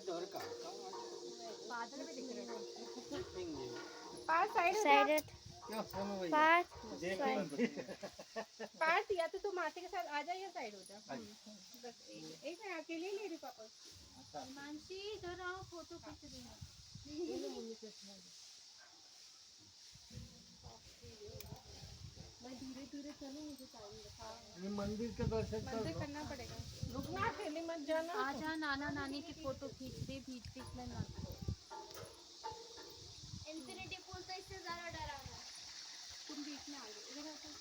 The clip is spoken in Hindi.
डर का बादल भी दिख रहे हैं। देखेंगे। पार्थ साइड हो जा। साइड क्या फोन हो भैया पार्थ देख साइड पार्थ या तो तू मासी के साथ आ जा या साइड हो जा। बस एक मैं अकेले ले रही पापा। मानसी इधर आओ फोटो खींच रही हूँ। मैं धीरे धीरे चलूँ, मुझे टाइम लगा। ये मंदिर के दर्शन कर मंदिर लो करना पड़ेगा। रुकना, अकेले मत जाना। आजा नाना नानी की फोटो खींच दे, बीच बीच में मत हो। इन्फिनिटी पूल तो इससे ज्यादा डरावना है। तुम बीच में आ गए इधर।